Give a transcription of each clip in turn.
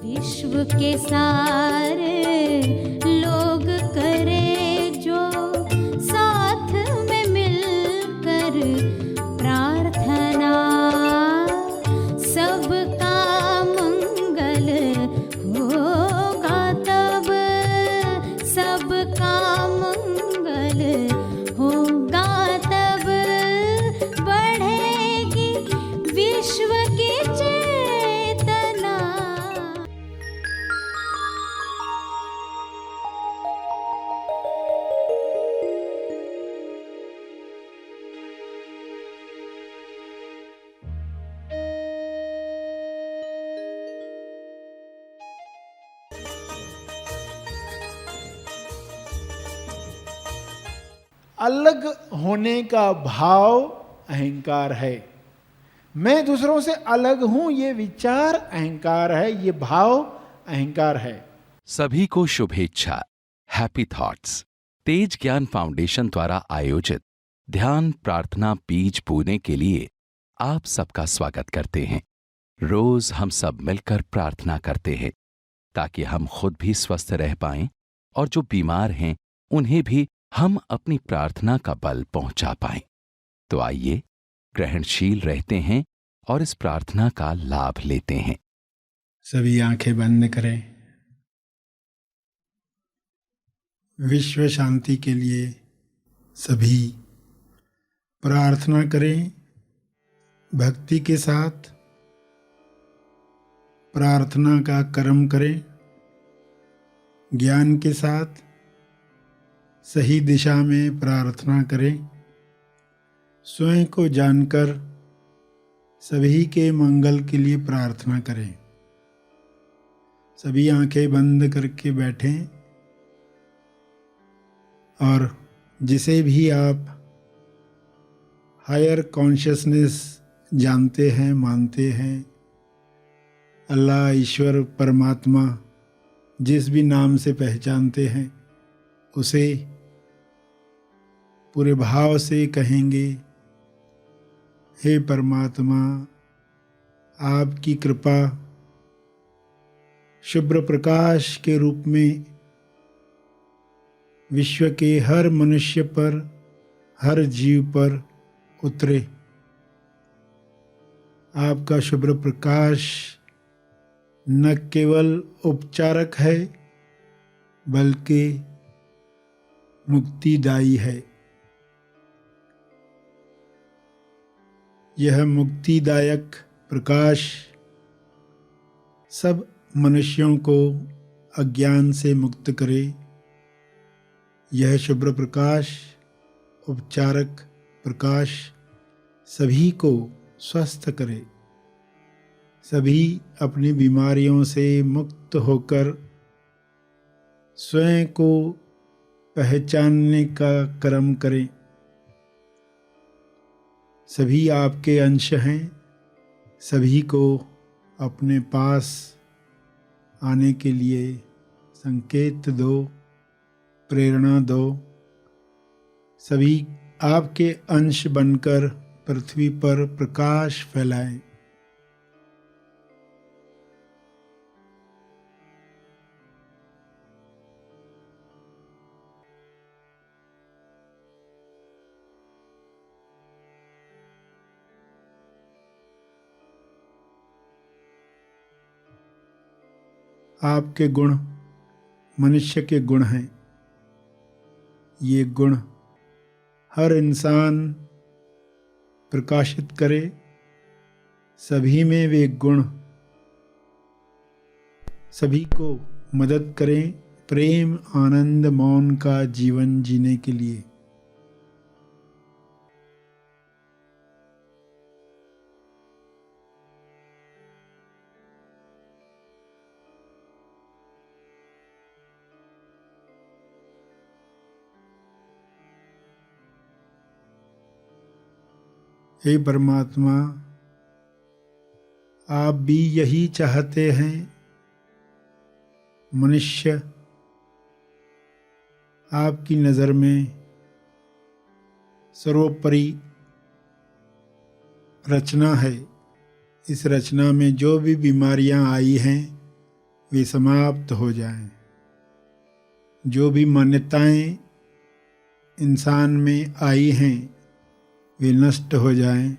विश्व के सारे लोग करे जो साथ में मिलकर प्रार्थना, सबका मंगल होगा तब, सबका मंगल होगा तब, बढ़ेगी विश्व की चेतना। अलग होने का भाव अहंकार है। मैं दूसरों से अलग हूं, ये विचार अहंकार है, ये भाव अहंकार है। सभी को शुभेच्छा। हैप्पी थॉट्स तेज ज्ञान फाउंडेशन द्वारा आयोजित ध्यान प्रार्थना बीज बोने के लिए आप सबका स्वागत करते हैं। रोज हम सब मिलकर प्रार्थना करते हैं ताकि हम खुद भी स्वस्थ रह पाएं और जो बीमार हैं उन्हें भी हम अपनी प्रार्थना का बल पहुंचा पाएं। तो आइए ग्रहणशील रहते हैं और इस प्रार्थना का लाभ लेते हैं। सभी आंखें बंद करें। विश्व शांति के लिए सभी प्रार्थना करें। भक्ति के साथ प्रार्थना का कर्म करें। ज्ञान के साथ सही दिशा में प्रार्थना करें। स्वयं को जानकर सभी के मंगल के लिए प्रार्थना करें। सभी आंखें बंद करके बैठें और जिसे भी आप हायर कॉन्शियसनेस जानते हैं, मानते हैं, अल्लाह, ईश्वर, परमात्मा, जिस भी नाम से पहचानते हैं, उसे पूरे भाव से कहेंगे, हे परमात्मा, आपकी कृपा शुभ्र प्रकाश के रूप में विश्व के हर मनुष्य पर, हर जीव पर उतरे। आपका शुभ्र प्रकाश न केवल उपचारक है बल्कि मुक्तिदायी है। यह मुक्तिदायक प्रकाश सब मनुष्यों को अज्ञान से मुक्त करे। यह शुभ्र प्रकाश, उपचारक प्रकाश सभी को स्वस्थ करे। सभी अपनी बीमारियों से मुक्त होकर स्वयं को पहचानने का कर्म करें। सभी आपके अंश हैं। सभी को अपने पास आने के लिए संकेत दो, प्रेरणा दो। सभी आपके अंश बनकर पृथ्वी पर प्रकाश फैलाएं। आपके गुण मनुष्य के गुण हैं। ये गुण हर इंसान प्रकाशित करे। सभी में वे गुण सभी को मदद करें प्रेम, आनंद, मौन का जीवन जीने के लिए। हे परमात्मा, आप भी यही चाहते हैं। मनुष्य आपकी नज़र में सर्वोपरि रचना है। इस रचना में जो भी बीमारियां आई हैं वे समाप्त हो जाएं। जो भी मान्यताएं इंसान में आई हैं वे नष्ट हो जाएं,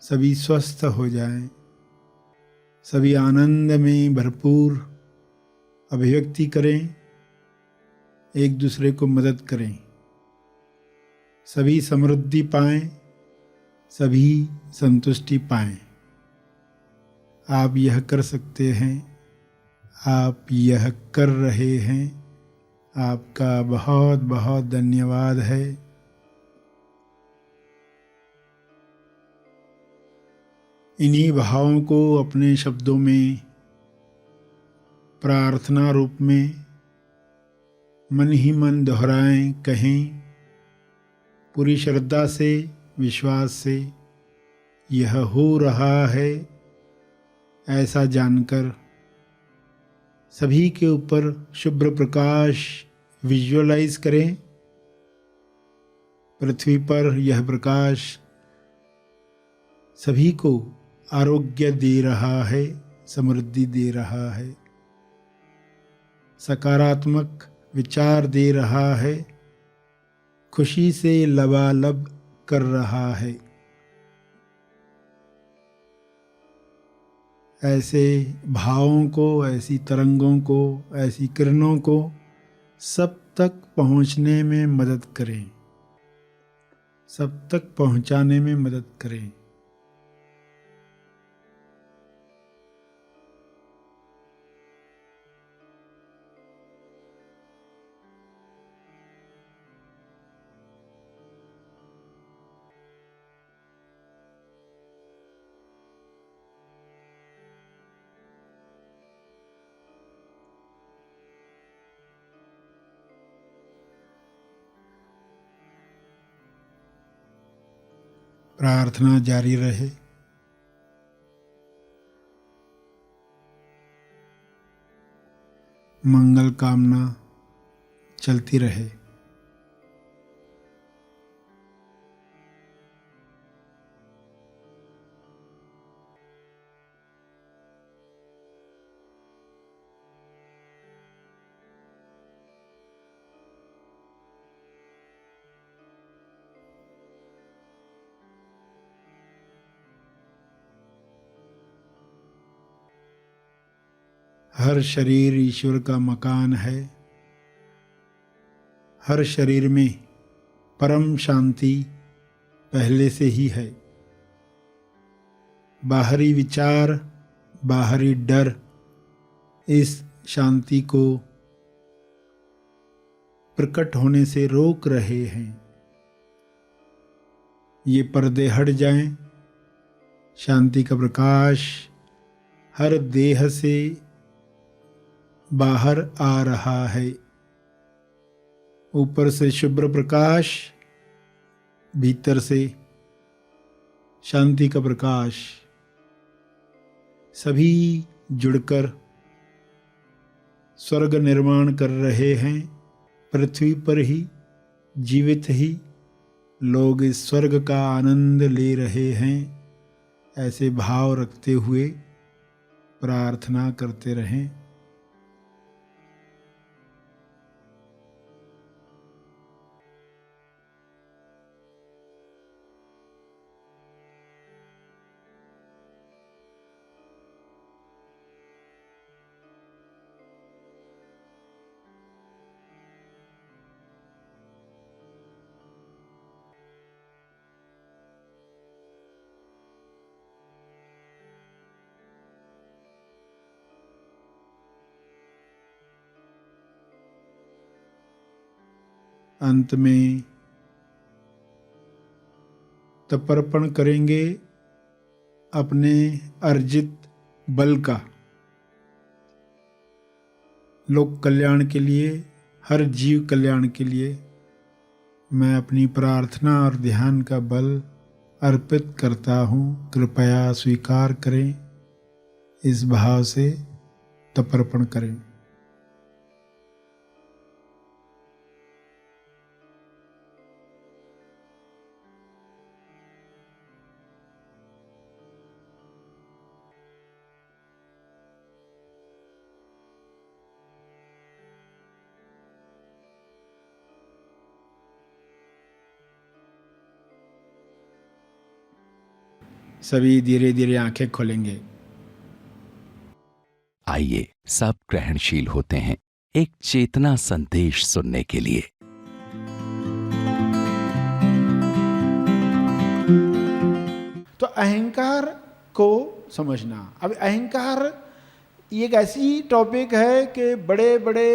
सभी स्वस्थ हो जाएं, सभी आनंद में भरपूर अभिव्यक्ति करें, एक दूसरे को मदद करें, सभी समृद्धि पाएं, सभी संतुष्टि पाएं। आप यह कर सकते हैं, आप यह कर रहे हैं। आपका बहुत बहुत धन्यवाद है। इन्हीं भावों को अपने शब्दों में प्रार्थना रूप में मन ही मन दोहराएं, कहें पूरी श्रद्धा से, विश्वास से। यह हो रहा है ऐसा जानकर सभी के ऊपर शुभ्र प्रकाश विजुअलाइज करें। पृथ्वी पर यह प्रकाश सभी को आरोग्य दे रहा है, समृद्धि दे रहा है, सकारात्मक विचार दे रहा है, खुशी से लबालब कर रहा है। ऐसे भावों को, ऐसी तरंगों को, ऐसी किरणों को सब तक पहुंचने में मदद करें, सब तक पहुंचाने में मदद करें। प्रार्थना जारी रहे। मंगल कामना चलती रहे। हर शरीर ईश्वर का मकान है। हर शरीर में परम शांति पहले से ही है। बाहरी विचार, बाहरी डर इस शांति को प्रकट होने से रोक रहे हैं। ये पर्दे हट जाएं, शांति का प्रकाश हर देह से बाहर आ रहा है। ऊपर से शुभ्र प्रकाश, भीतर से शांति का प्रकाश, सभी जुड़कर स्वर्ग निर्माण कर रहे हैं। पृथ्वी पर ही, जीवित ही लोग इस स्वर्ग का आनंद ले रहे हैं। ऐसे भाव रखते हुए प्रार्थना करते रहें। अंत में तर्पण करेंगे अपने अर्जित बल का, लोक कल्याण के लिए, हर जीव कल्याण के लिए। मैं अपनी प्रार्थना और ध्यान का बल अर्पित करता हूँ, कृपया स्वीकार करें। इस भाव से तर्पण करें। सभी धीरे धीरे आंखें खोलेंगे। आइए सब ग्रहणशील होते हैं एक चेतना संदेश सुनने के लिए। तो अहंकार को समझना। अब अहंकार ये एक ऐसी टॉपिक है कि बड़े बड़े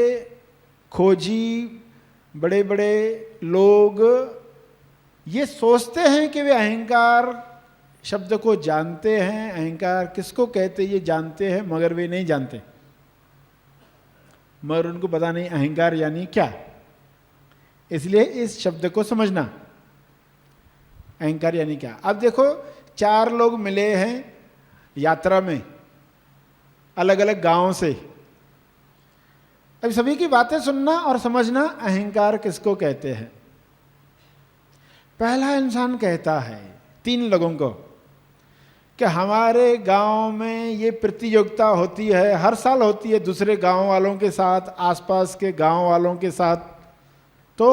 खोजी, बड़े बड़े लोग ये सोचते हैं कि वे अहंकार शब्द को जानते हैं, अहंकार किसको कहते ये जानते हैं, मगर वे नहीं जानते। मगर उनको पता नहीं अहंकार यानी क्या। इसलिए इस शब्द को समझना, अहंकार यानी क्या। अब देखो, 4 लोग मिले हैं यात्रा में, अलग अलग गांव से। अब सभी की बातें सुनना और समझना अहंकार किसको कहते हैं। पहला इंसान कहता है 3 लोगों को कि हमारे गांव में ये प्रतियोगिता होती है, हर साल होती है दूसरे गांव वालों के साथ, आसपास के गांव वालों के साथ। तो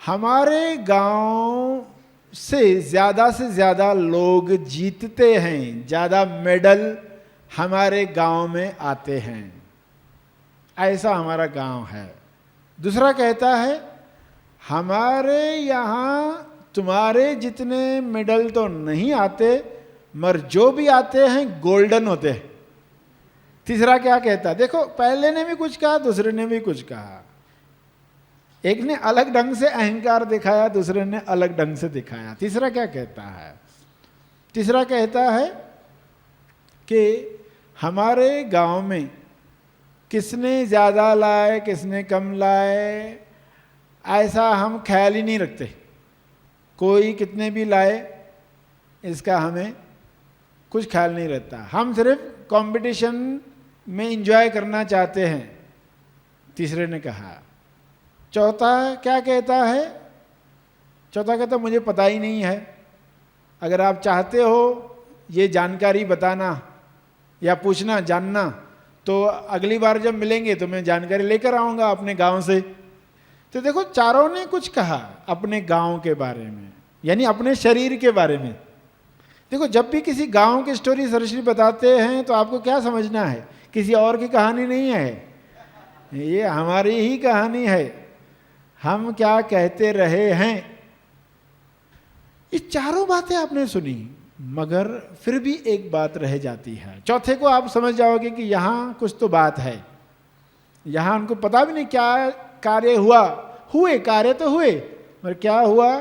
हमारे गांव से ज़्यादा लोग जीतते हैं, ज़्यादा मेडल हमारे गांव में आते हैं, ऐसा हमारा गांव है। दूसरा कहता है हमारे यहाँ तुम्हारे जितने मेडल तो नहीं आते, मगर जो भी आते हैं गोल्डन होते हैं। तीसरा क्या कहता है, देखो पहले ने भी कुछ कहा, दूसरे ने भी कुछ कहा। एक ने अलग ढंग से अहंकार दिखाया, दूसरे ने अलग ढंग से दिखाया। तीसरा क्या कहता है, तीसरा कहता है कि हमारे गांव में किसने ज़्यादा लाए, किसने कम लाए, ऐसा हम ख्याल ही नहीं रखते। कोई कितने भी लाए इसका हमें कुछ ख्याल नहीं रहता, हम सिर्फ कंपटीशन में एंजॉय करना चाहते हैं। तीसरे ने कहा। चौथा क्या कहता है, चौथा कहता मुझे पता ही नहीं है। अगर आप चाहते हो ये जानकारी बताना या पूछना, जानना, तो अगली बार जब मिलेंगे तो मैं जानकारी लेकर आऊँगा अपने गांव से। तो देखो, चारों ने कुछ कहा अपने गांव के बारे में, यानी अपने शरीर के बारे में। देखो, जब भी किसी गांव की स्टोरी सरश्री बताते हैं तो आपको क्या समझना है, किसी और की कहानी नहीं है, ये हमारी ही कहानी है। हम क्या कहते रहे हैं, ये चारों बातें आपने सुनी, मगर फिर भी एक बात रह जाती है। चौथे को आप समझ जाओगे कि यहाँ कुछ तो बात है। यहाँ उनको पता भी नहीं क्या कार्य हुआ, हुए कार्य तो हुए, मगर क्या हुआ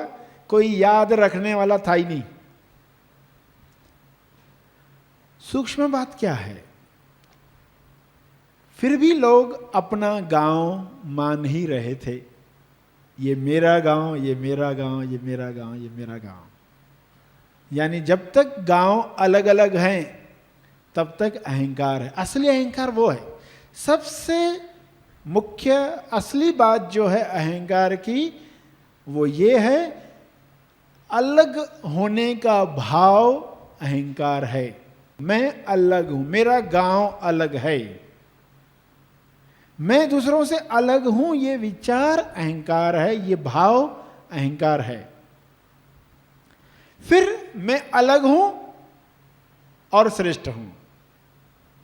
कोई याद रखने वाला था ही नहीं। सूक्ष्म बात क्या है, फिर भी लोग अपना गांव मान ही रहे थे। ये मेरा गांव, ये मेरा गांव, ये मेरा गांव, ये मेरा गांव। यानी जब तक गांव अलग अलग हैं तब तक अहंकार है। असली अहंकार वो है। सबसे मुख्य असली बात जो है अहंकार की, वो ये है अलग होने का भाव अहंकार है। मैं अलग हूं, मेरा गांव अलग है, मैं दूसरों से अलग हूं, ये विचार अहंकार है, ये भाव अहंकार है। फिर मैं अलग हूं और श्रेष्ठ हूं,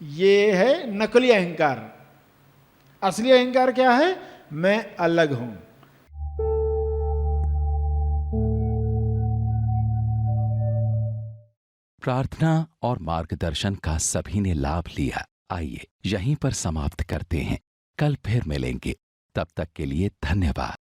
ये है नकली अहंकार। असली अहंकार क्या है, मैं अलग हूं। प्रार्थना और मार्गदर्शन का सभी ने लाभ लिया। आइए यहीं पर समाप्त करते हैं, कल फिर मिलेंगे। तब तक के लिए धन्यवाद।